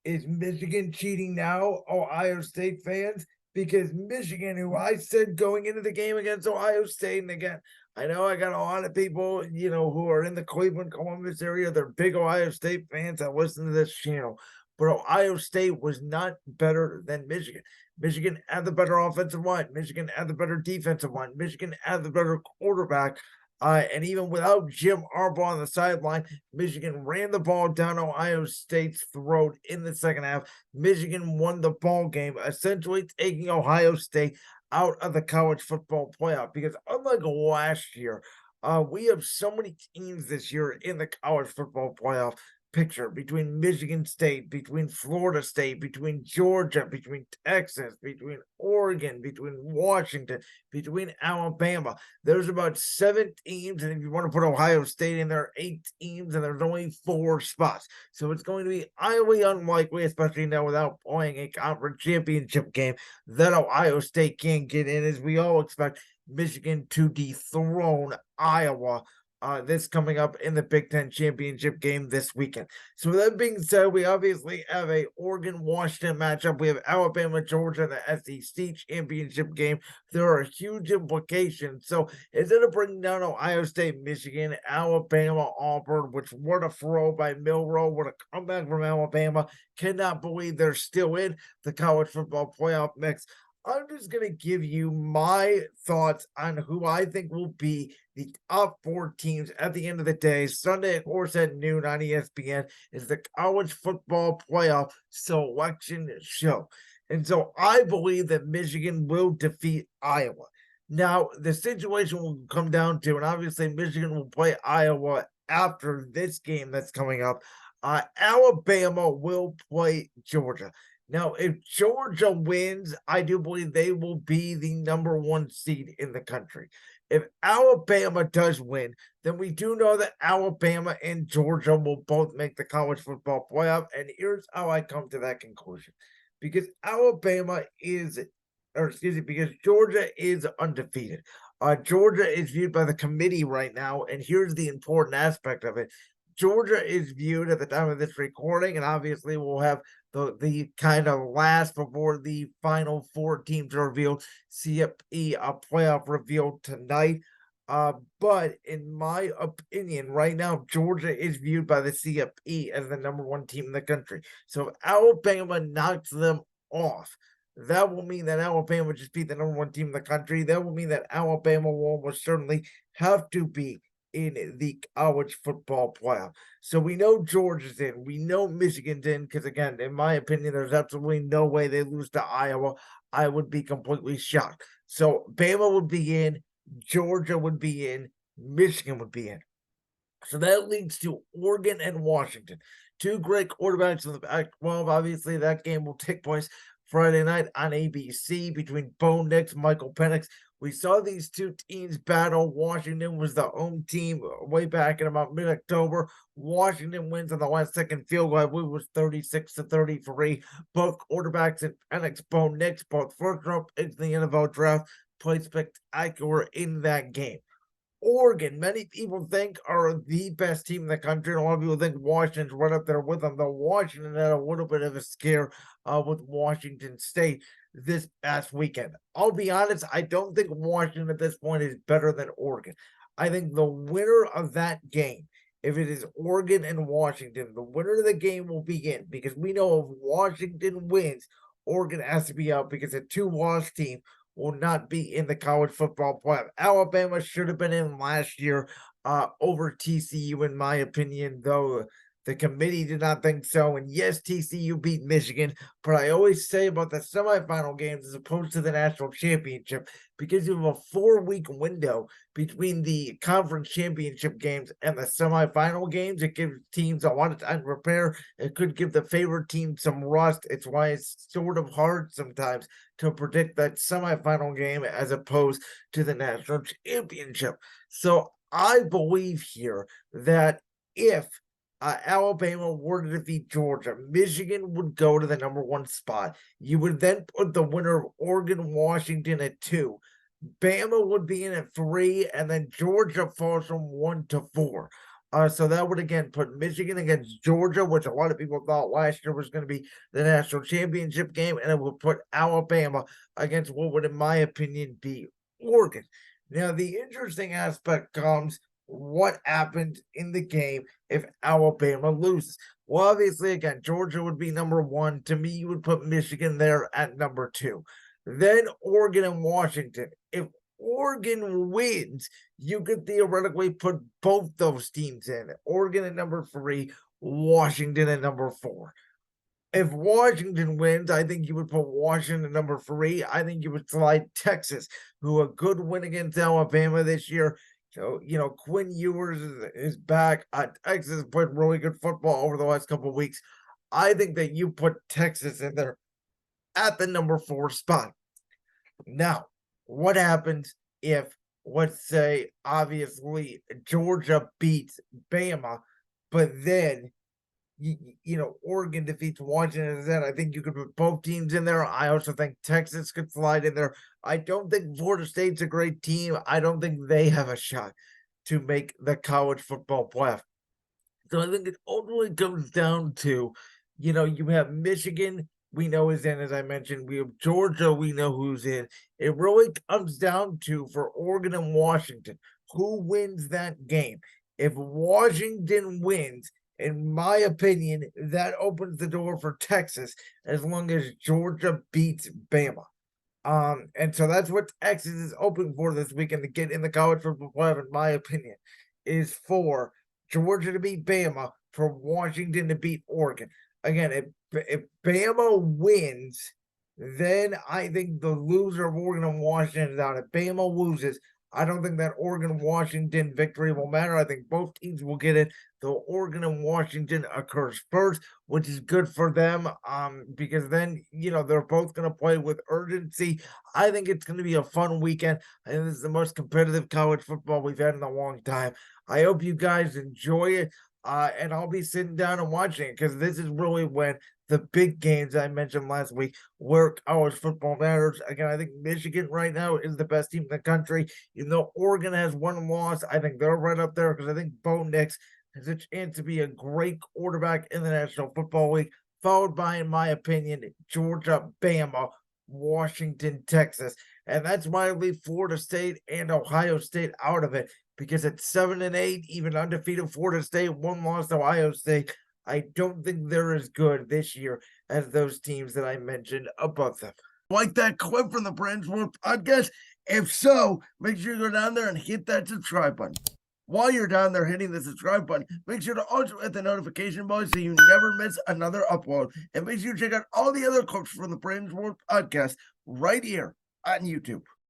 Is Michigan cheating now, Ohio State fans? Because Michigan, who I said going into the game against Ohio State, and again, I know I got a lot of people, who are in the Cleveland, Columbus area. They're big Ohio State fans that listen to this channel. But Ohio State was not better than Michigan. Michigan had the better offensive line. Michigan had the better defensive line. Michigan had the better quarterback. And even without Jim Harbaugh on the sideline, Michigan ran the ball down Ohio State's throat in the second half. Michigan won the ball game, essentially taking Ohio State out of the college football playoff. Because unlike last year, we have so many teams this year in the college football playoff picture between Michigan State, between Florida State, between Georgia, between Texas, between Oregon, between Washington, between Alabama. There's about 7 teams, and if you want to put Ohio State in there, 8 teams, and there's only 4 spots. So it's going to be highly unlikely, especially now without playing a conference championship game, that Ohio State can get in, as we all expect Michigan to dethrone Iowa this coming up in the Big Ten championship game this weekend. So with that being said, we obviously have a Oregon-Washington matchup. We have Alabama-Georgia in the SEC championship game. There are huge implications. So instead of bringing down Ohio State, Michigan, Alabama, Auburn, which what a throw by Milroe, what a comeback from Alabama. Cannot believe they're still in the college football playoff mix. I'm just going to give you my thoughts on who I think will be the top 4 teams at the end of the day. Sunday, of course, at noon on ESPN is the college football playoff selection show. And so I believe that Michigan will defeat Iowa. Now, the situation will come down to, and obviously Michigan will play Iowa after this game that's coming up. Alabama will play Georgia. Now, if Georgia wins, I do believe they will be the number 1 seed in the country. If Alabama does win, then we do know that Alabama and Georgia will both make the college football playoff. And here's how I come to that conclusion. Because because Georgia is undefeated. Georgia is viewed by the committee right now, and here's the important aspect of it. Georgia is viewed at the time of this recording, and obviously we'll have the kind of last before the final 4 teams are revealed. CFP playoff revealed tonight. But in my opinion, right now, Georgia is viewed by the CFP as the number 1 team in the country. So if Alabama knocks them off, that will mean that Alabama just beat the number 1 team in the country. That will mean that Alabama will almost certainly have to be in the college football playoff. So we know Georgia's in. We know Michigan's in because, again, in my opinion, there's absolutely no way they lose to Iowa. I would be completely shocked. So Bama would be in, Georgia would be in, Michigan would be in. So that leads to Oregon and Washington. 2 great quarterbacks in the Pac-12. Obviously, that game will take place Friday night on ABC between Bo Nix and Michael Penix. We saw these 2 teams battle. Washington was the home team way back in about mid-October. Washington wins on the last second field goal. I believe it was 36-33. Both quarterbacks in Penix, Bo Nix, both first-round picks in the NFL draft, played spectacular in that game. Oregon, many people think are the best team in the country, and a lot of people think Washington's right up there with them. Though Washington had a little bit of a scare with Washington State this past weekend. I'll be honest, I don't think Washington at this point is better than Oregon. I think the winner of that game, if it is Oregon and Washington, the winner of the game will be in, because we know if Washington wins, Oregon has to be out because a 2-loss team will not be in the college football playoff. Alabama should have been in last year over TCU, in my opinion, though the committee did not think so. And yes, TCU beat Michigan, but I always say about the semifinal games as opposed to the national championship, because you have a 4-week window between the conference championship games and the semifinal games. It gives teams a lot of time to prepare. It could give the favorite team some rust. It's why it's sort of hard sometimes to predict that semifinal game as opposed to the national championship. So I believe here that if Alabama were to defeat Georgia, Michigan would go to the number 1 spot. You would then put the winner of Oregon, Washington at 2. Bama would be in at 3, and then Georgia falls from 1 to 4. So that would again put Michigan against Georgia, which a lot of people thought last year was going to be the national championship game, and it would put Alabama against what would, in my opinion, be Oregon. Now, the interesting aspect comes what happened in the game if Alabama loses. Well, obviously, again, Georgia would be number one. To me, you would put Michigan there at number two. Then Oregon and Washington. If Oregon wins, you could theoretically put both those teams in. Oregon at number three, Washington at number four. If Washington wins, I think you would put Washington at number three. I think you would slide Texas, who a good win against Alabama this year. So, Quinn Ewers is back. Texas played really good football over the last couple of weeks. I think that you put Texas in there at the number four spot. Now, what happens if, let's say, obviously Georgia beats Bama, but then Oregon defeats Washington? Then I think you could put both teams in there. I also think Texas could slide in there. I don't think Florida State's a great team. I don't think they have a shot to make the college football playoff. So I think it ultimately comes down to, you have Michigan, we know is in, as I mentioned. We have Georgia, we know who's in. It really comes down to, for Oregon and Washington, who wins that game. If Washington wins, in my opinion, that opens the door for Texas as long as Georgia beats Bama. And so that's what Texas is open for this weekend to get in the college football playoff, in my opinion, is for Georgia to beat Bama, for Washington to beat Oregon. Again, if Bama wins, then I think the loser of Oregon and Washington is out. If Bama loses, I don't think that Oregon-Washington victory will matter. I think both teams will get it. Though Oregon and Washington occurs first, which is good for them, because then, they're both going to play with urgency. I think it's going to be a fun weekend. I think this is the most competitive college football we've had in a long time. I hope you guys enjoy it, and I'll be sitting down and watching it, because this is really when the big games I mentioned last week where college football matters. Again, I think Michigan right now is the best team in the country. Even though Oregon has one loss, I think they're right up there, because I think Bo Nix has a chance to be a great quarterback in the National Football League, followed by, in my opinion, Georgia, Bama, Washington, Texas. And that's why I leave Florida State and Ohio State out of it, because at 7-8, even undefeated Florida State, one loss to Ohio State, I don't think they're as good this year as those teams that I mentioned above them. Like that clip from the Brand's World podcast? If so, make sure you go down there and hit that subscribe button. While you're down there hitting the subscribe button, make sure to also hit the notification bell so you never miss another upload. And make sure you check out all the other clips from the Brand's World podcast right here on YouTube.